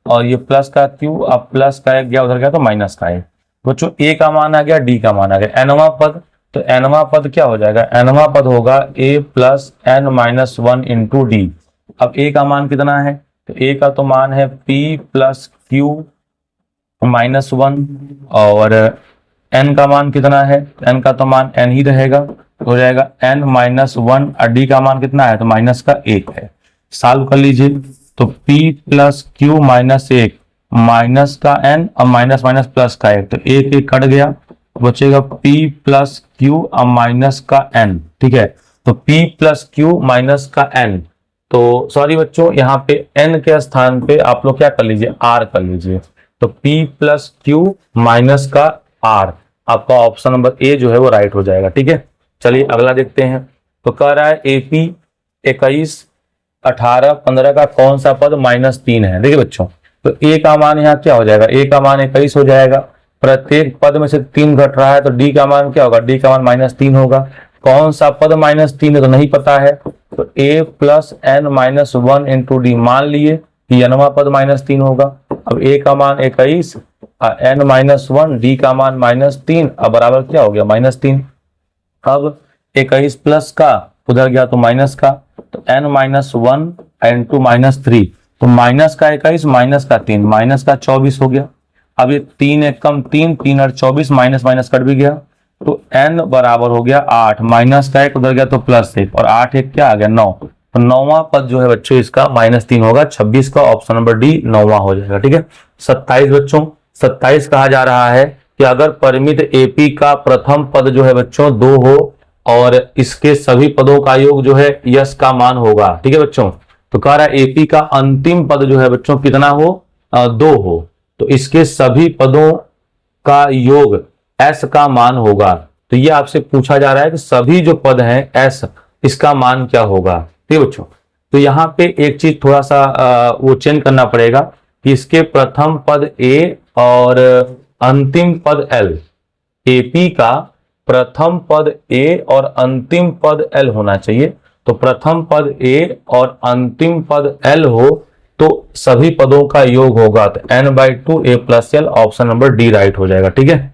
और ये प्लस का q, अब प्लस का 1 गया उधर गया तो माइनस का 1। बच्चों a का मान आ गया, d का मान आ गया। एनवा पद, तो एनवा पद क्या हो जाएगा, एनवा पद होगा a + n - 1 × d। अब a का मान कितना है, तो a का तो मान है p + q - 1, और n का मान कितना है, n का तो मान n ही रहेगा, हो जाएगा n - 1, और d का मान कितना है, तो माइनस का 1 है। सॉल्व कर लीजिए, तो p + q - 1 माइनस का n और माइनस माइनस प्लस का 1, तो 1 1 कट गया, बचेगा p + q और माइनस का n, ठीक है। तो p + q माइनस का n, तो सॉरी बच्चों यहाँ पे n के स्थान पे आप लोग क्या कर लीजिए r कर लीजिए, तो p + q माइनस का r, आपका ऑप्शन नंबर ए जो है वो राइट हो जाएगा, ठीक है। चलिए अगला देखते हैं, तो कह रहा है एपी 21 18 15 का कौन सा पद -3 है। देखिए बच्चों, तो a का मान यहाँ क्या हो जाएगा, a का मान 21 हो जाएगा, प्रत्येक पद में से 3 घट रहा है, तो d का मान क्या होगा, d का मान -3 होगा। कौन सा पद -3 है तो नहीं पता है, तो a plus n minus 1 into D मान लिए कि nवां पद -3 होगा। अब a का मान 21, n माइनस 1, डी का मान -3, अब बराबर क्या हो गया -3। अब 21 प्लस का उधर गया तो माइनस का, तो n माइनस 1 इंटू -3, तो माइनस का 21 माइनस का 3 माइनस का 24 हो गया। अब ये 3 एक कम 3, 3 और 24 माइनस माइनस कट भी गया, तो n बराबर हो गया 8, माइनस का 1 उधर गया तो प्लस 1, और 8 एक क्या आ गया 9, तो 9वां पद जो है बच्चों इसका -3 होगा। 26 का ऑप्शन नंबर डी 9वां हो जाएगा। ठीक है। 27 बच्चों, 27 कहा जा रहा है कि अगर परिमित एपी का प्रथम पद जो है बच्चों 2 हो और इसके सभी पदों का योग जो है यश का मान होगा। ठीक है बच्चों, तो कह रहा है एपी का अंतिम पद जो है बच्चों कितना हो, 2 हो, तो इसके सभी पदों का योग s का मान होगा। तो ये आपसे पूछा जा रहा है कि सभी जो पद हैं s, इसका मान क्या होगा। ठीक है बच्चों, तो यहाँ पे एक चीज थोड़ा सा वो चेंज करना पड़ेगा कि इसके प्रथम पद a और अंतिम पद l, एपी का प्रथम पद a और अंतिम पद l होना चाहिए। तो प्रथम पद a और अंतिम पद l हो तो सभी पदों का योग होगा, तो n/2 a plus l, option number D right हो जाएगा। ठीक है।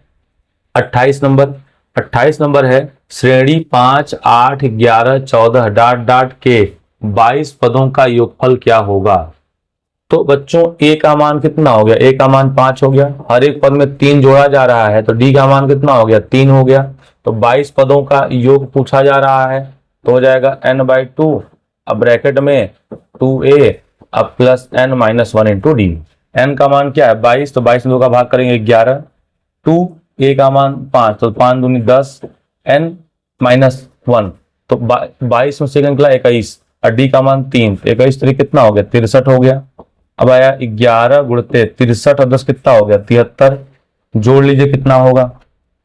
28 नंबर है श्रेणी 5, 8, 11, 14 डॉट डॉट के 22 पदों का योगफल क्या होगा। तो बच्चों a का मान कितना हो गया, a का मान 5 हो गया, हर एक पद में 3 जोड़ा जा रहा है, तो d का मान कितना हो गया 3 हो गया, तो 22 पदों का योग पूछा जा रहा है, तो हो जाएगा n/2, अब ब्रैकेट में 2a अब plus n minus 1 into D. n का मान क्या है 22, तो 22 में 2 का भाग करेंगे 11, 2 a का मान 5, तो 5 दूनी 10, n माइनस 1, तो 22 में से निकला 21, और डी का मान 3, तो 21 3 कितना हो गया 63 हो गया। अब आया 11 गुणते 63 और 10 कितना हो गया 73, जोड़ लीजिए कितना होगा।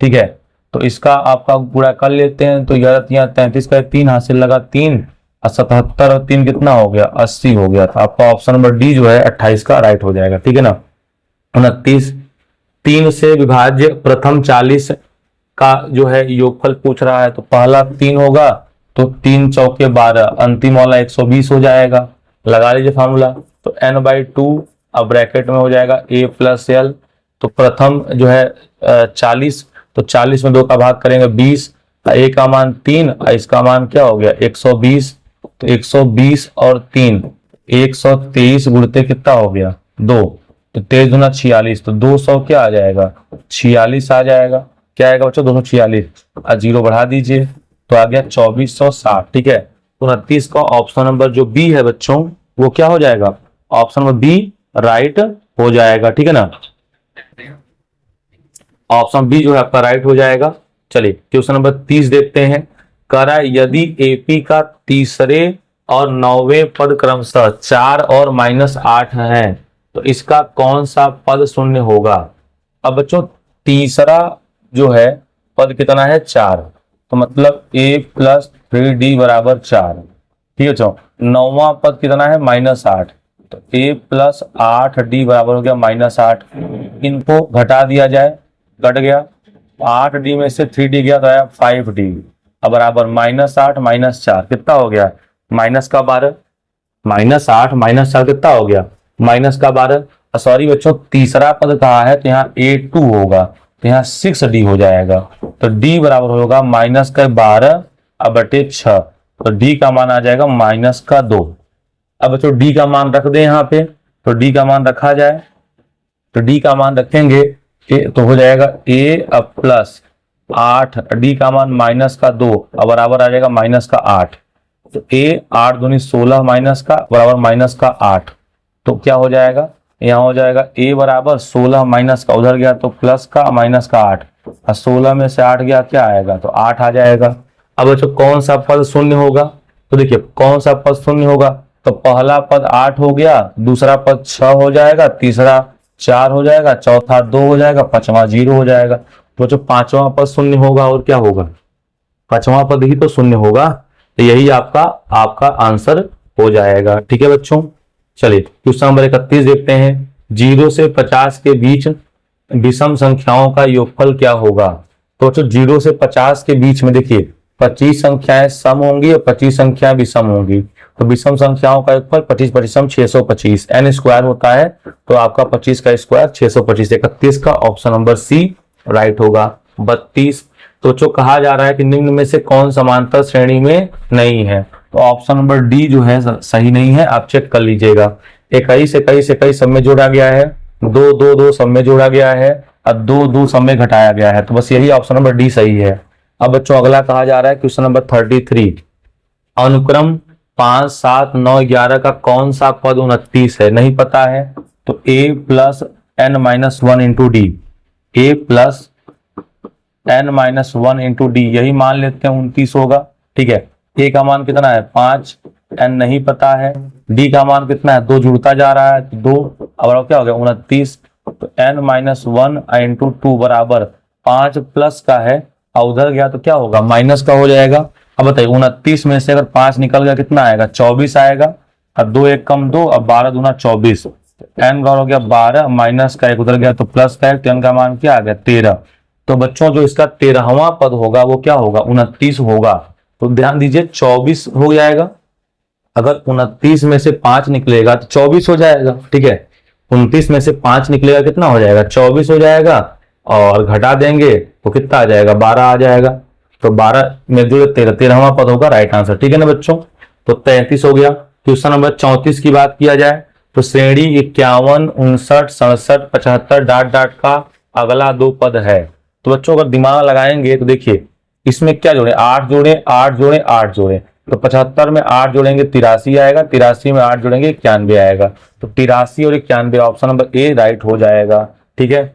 ठीक है, तो इसका आपका पूरा कर लेते हैं, तो 11 33 का 3 हासिल लगा 3, और 77 और 3 कितना हो गया 80 हो गया। तो आपका ऑप्शन नंबर डी जो है 28 का राइट हो जाएगा। ठीक है ना। 29, 3 से विभाज्य प्रथम 40 का जो है योगफल पूछ रहा है, तो पहला 3 होगा, तो 3 चौके 12, अंतिम वाला 120 हो जाएगा, लगा लीजिए फार्मूला, तो n/2 अब ब्रैकेट में हो जाएगा a प्लस l, तो प्रथम जो है 40, तो 40 में 2 का भाग करेंगे 20, a का मान 3, इसका मान क्या हो गया 120, तो 120 और 3 123 गुणते कितना हो गया 2, तो 23 दूना 46, तो 200 क्या आ जाएगा 46 आ जाएगा। क्या आएगा बच्चों 246, और 0 बढ़ा दीजिए तो आ गया 2460। ठीक है, 29 का ऑप्शन नंबर जो बी है बच्चों वो क्या हो जाएगा, ऑप्शन नंबर बी राइट हो जाएगा। ठीक है ना, ऑप्शन बी जो है आपका राइट हो जाएगा। चलिए क्वेश्चन नंबर 30 देखते हैं। करा यदि एपी का तीसरे और 9वें पद क्रमशः 4 और -8 है तो इसका कौन सा पद शून्य होगा। अब बच्चों तीसरा जो है पद कितना है 4, तो मतलब a प्लस 3d बराबर 4। ठीक है बच्चों, 9वां पद कितना है -8, तो a प्लस 8d बराबर हो गया -8। इनको घटा दिया जाए, कट गया, 8d में से 3d गया तो आया 5d, अब बराबर -8 -4 कितना हो गया -12, -8 -4 कितना हो गया -12। सॉरी बच्चों तीसरा पद कहा है तो यहाँ a2 होगा, तो यहाँ 6d हो जाएगा, तो d बराबर होगा -12 अब बटे 6, तो d का मान आ जाएगा -2। अब बच्चों d का मान रख दे यहाँ पे, तो d का मान रखा जाए, तो d का मान रखेंगे तो हो जाएगा a अब प्लस 8, d का मान -2 अब बराबर आ जाएगा -8, तो a 8 दूनी 16 माइनस का बराबर -8, तो क्या हो जाएगा यहाँ हो जाएगा a बराबर 16 माइनस का उधर गया तो प्लस का -8, और 16 में से 8 गया क्या आएगा तो 8 आ जाएगा। अब बच्चों कौन सा पद शून्य होगा, तो देखिए कौन सा पद शून्य होगा, तो पहला पद 8 हो गया, दूसरा पद 6 हो जाएगा, तीसरा 4 हो जाएगा, चौथा 2 हो जाएगा, पांचवा 0 हो जाएगा। तो बच्चों पांचवा पद शून्य होगा और क्या होगा, पांचवा पद ही तो शून्य होगा, तो यही आपका आंसर हो जाएगा। ठीक है बच्चों, चलिए क्वेश्चन नंबर 31 देखते हैं। 0 से 50 के बीच विषम संख्याओं का योगफल क्या होगा। तो बच्चों 0 से 50 के बीच में देखिए 25 संख्याएं सम होंगी और 25 संख्याएं विषम होंगी। तो विषम संख्याओं का योगफल 25 25 625, n स्क्वायर होता है, तो आपका 25 का स्क्वायर 625, 31 का ऑप्शन नंबर सी राइट होगा। 32, तो जो कहा जा रहा है कि निम्न में से कौन समांतर श्रेणी में नहीं है, तो ऑप्शन नंबर डी जो है सही नहीं है, आप चेक कर लीजिएगा। 21 21 21 सब में जोड़ा गया है, 2 2 2 सब में जोड़ा गया है, और 2 2 सब में घटाया गया है, तो बस यही ऑप्शन नंबर डी सही है। अब बच्चों अगला कहा जा रहा है क्वेश्चन नंबर 33, अनुक्रम 5 7 9 11 का कौन सा पद 29 है, नहीं पता है, तो a plus n minus 1 into D, A plus n minus 1 into D, यही मान लेते हैं 29 होगा। ठीक है, a का मान कितना है 5, n नहीं पता है, d का मान कितना है 2 जुड़ता जा रहा है 2, अब क्या हो गया 29, तो n माइनस 1 इंटू 2 बराबर 5 प्लस का है, और उधर गया तो क्या होगा माइनस का हो जाएगा। अब बताइए 29 में से अगर 5 निकल गया कितना आएगा 24 आएगा, और 2 1 कम 2, अब 12 दूना 24, n का हो गया 12, माइनस का 1 उधर गया तो प्लस का 1, तो n का मान क्या आ गया 13। तो बच्चों जो इसका 13वां पद होगा वो क्या होगा 29 होगा। तो ध्यान दीजिए 24 हो जाएगा, अगर 29 में से 5 निकलेगा तो 24 हो जाएगा। ठीक है, 29 में से 5 निकलेगा कितना हो जाएगा 24 हो जाएगा, और घटा देंगे तो कितना आ जाएगा 12 आ जाएगा, तो 12 में जो 13वां पद होगा राइट आंसर। ठीक है ना बच्चों, तो 33 हो गया। क्वेश्चन नंबर 34 की बात किया जाए तो श्रेणी 51 59 67 75 डाट डाट का अगला 2 पद है। तो बच्चों अगर दिमाग लगाएंगे तो देखिए इसमें क्या जोड़े 8 जोड़े 8 जोड़े 8 जोड़े, तो 75 में 8 जोड़ेंगे 83 आएगा, 83 में 8 जोड़ेंगे 91 आएगा, तो 83 और 91 ऑप्शन नंबर ए राइट हो जाएगा। ठीक है,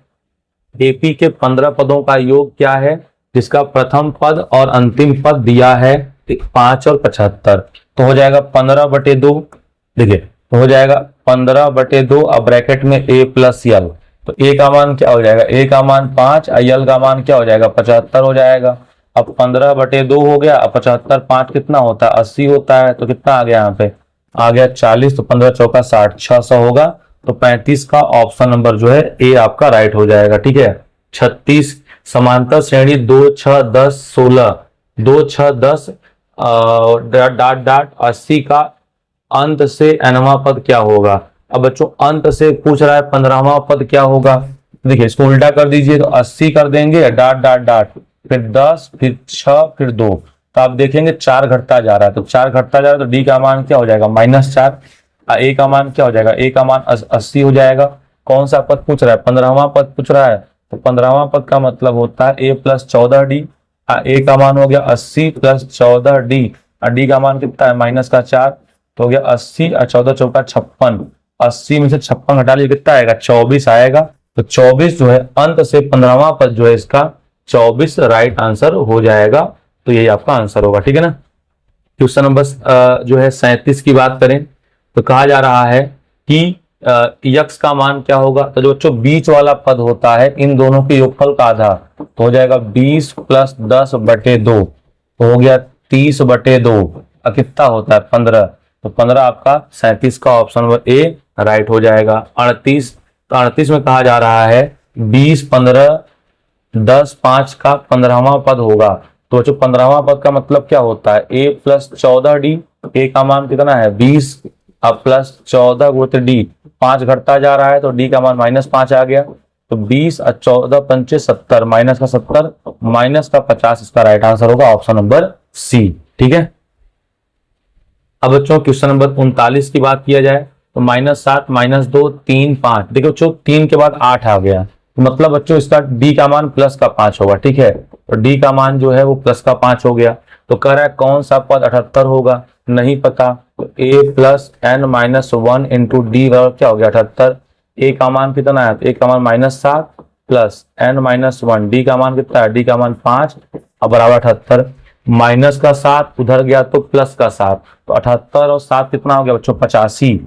एपी के 15 पदों का योग क्या है, जिसका प्रथम पद और अंतिम पद दिया है 5 और 75, तो हो जाएगा 15/2। देखिए तो हो जाएगा 15/2, अब ब्रैकेट में a प्लस यल, तो a का मान क्या हो जाएगा, a का मान 5, यल का मान क्या हो जाएगा 75 हो जाएगा। अब 15/2 हो गया, अब 75 5 कितना होता है 80 होता है, तो कितना आ गया यहाँ पे आ गया 40, तो 15 चौका 60, 600 होगा, तो 35 का ऑप्शन नंबर जो है ए आपका राइट हो जाएगा। ठीक है, 36 समांतर श्रेणी 2 6 10 16, 2 6 10 डाट डाट 80 का अंत से nवां पद क्या होगा। अब बच्चों अंत से पूछ रहा है 15वां पद क्या होगा, देखिए इसको उल्टा कर दीजिए, तो 80 कर देंगे डाट डाट डाट, फिर 10 फिर 6 फिर 2, तो आप देखेंगे 4 घटता जा रहा है, तो 4 घटता जा रहा है, तो डी का मान क्या हो जाएगा -4, ए का मान क्या हो जाएगा, ए का मान 80 हो जाएगा। कौन सा पद पूछ रहा है 15वां पद पूछ रहा है, तो 15वां पद का मतलब होता है a प्लस 14d, ए का मान हो गया 80 प्लस 14d, डी का मान कितना है -4, तो हो गया 80 और 14 चौका 56, 80 में से 56 घटा लीजिए कितना आएगा 24 आएगा, तो 24 जो है अंत से 15वां पद जो है इसका 24 राइट आंसर हो जाएगा, तो यही आपका आंसर होगा। ठीक है ना। क्वेश्चन नंबर जो है 37 की बात करें तो कहा जा रहा है कि यक्स का मान क्या होगा, तो जो बच्चों बीच वाला पद होता है इन दोनों के योगफल का आधा, तो हो जाएगा 20 प्लस 10/2, तो हो गया 30/2, कितना होता है 15, तो 15 आपका 37 का ऑप्शन नंबर ए राइट हो जाएगा। 38, तो 38 में कहा जा रहा है 20 15 10 5 का 15वां पद होगा, तो बच्चों 15वां पद का मतलब क्या होता है a प्लस 14d, a का मान कितना है 20 अब प्लस 14 गुणित डी, 5 घटता जा रहा है तो डी का मान -5 आ गया, तो 20 और 14 पंचे 70, माइनस का 70 माइनस का 50 इसका राइट आंसर होगा ऑप्शन नंबर सी। ठीक है। अब बच्चों क्वेश्चन नंबर 39 की बात किया जाए तो -7 -2 3 5, देखो बच्चों 3 के बाद 8 आ गया, तो मतलब बच्चों इसका डी का मान प्लस का 5 होगा। ठीक है, तो डी का मान जो है वो प्लस का 5 हो गया, तो कह रहा है कौन सा पद 78 होगा, नहीं पता, तो a plus n-1 into D क्या हो गया 78, a का मान कितना है, a का मान -7 प्लस n-1, डी का मान कितना है, डी का मान 5 अब बराबर 78, माइनस का 7 उधर गया तो प्लस का 7, तो 78 और 7 कितना हो गया बच्चों 85,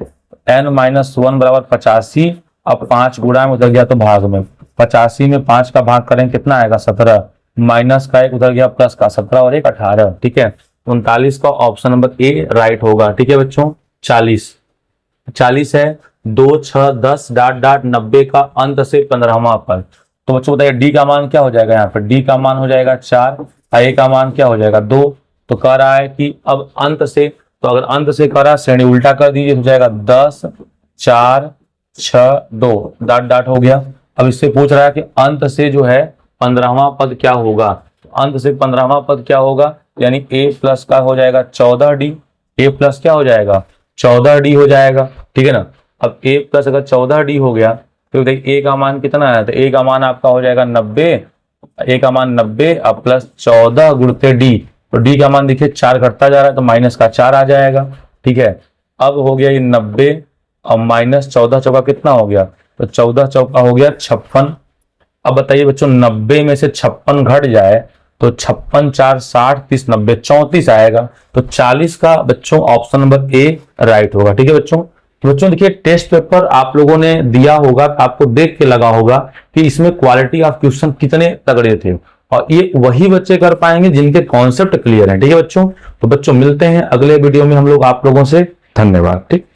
n-1 बराबर 85, अब 5 गुणा में उधर गया तो भाग में, 85 में 5 का भाग करें कितना आएगा 17, माइनस का 1 उधर गया प्लस का 17 और 1 18। ठीक है, 39 का ऑप्शन नंबर ए राइट होगा। ठीक है बच्चों, 40 है 2 6 10 डाट डाट 90 का अंत से 15वां पद, तो बच्चों बताइए डी का मान क्या हो जाएगा, यहाँ पर डी का मान हो जाएगा 4, a का मान क्या हो जाएगा 2। तो कह रहा है कि अब अंत से, तो अगर अंत से कह रहा है श्रेणी उल्टा कर दीजिए, हो जाएगा 10 4 6 2 डॉट डॉट हो गया। अब इससे पूछ रहा है कि अंत से जो है 15वां पद क्या होगा। अंत से 15वां पद क्या होगा, यानी a प्लस का हो जाएगा 14d, a प्लस क्या हो जाएगा 14d हो जाएगा, ठीक है ना। अब a प्लस अगर 14d हो गया तो देखिए a का मान कितना है, तो a का मान आपका हो जाएगा 90, a का मान 90 अब प्लस 14 गुणते d, तो d का मान देखिए 4 घटता जा रहा है तो माइनस का 4 आ जाएगा, ठीक है। अब हो गया ये 90 और माइनस 14 चौका कितना हो गया, तो 14 चौका हो गया 56। अब बताइए बच्चों 90 में से 56 घट जाए तो 56 4 60 30 90 34 आएगा, तो 40 का बच्चों ऑप्शन नंबर ए राइट होगा, ठीक है बच्चों। तो बच्चों देखिए टेस्ट पेपर आप लोगों ने दिया होगा, आपको देख के लगा होगा कि इसमें क्वालिटी ऑफ क्वेश्चन कितने तगड़े थे, और ये वही बच्चे कर पाएंगे जिनके कॉन्सेप्ट क्लियर हैं, ठीक है बच्चों। तो बच्चों मिलते हैं अगले वीडियो में हम लोग आप लोगों से, धन्यवाद, ठीक।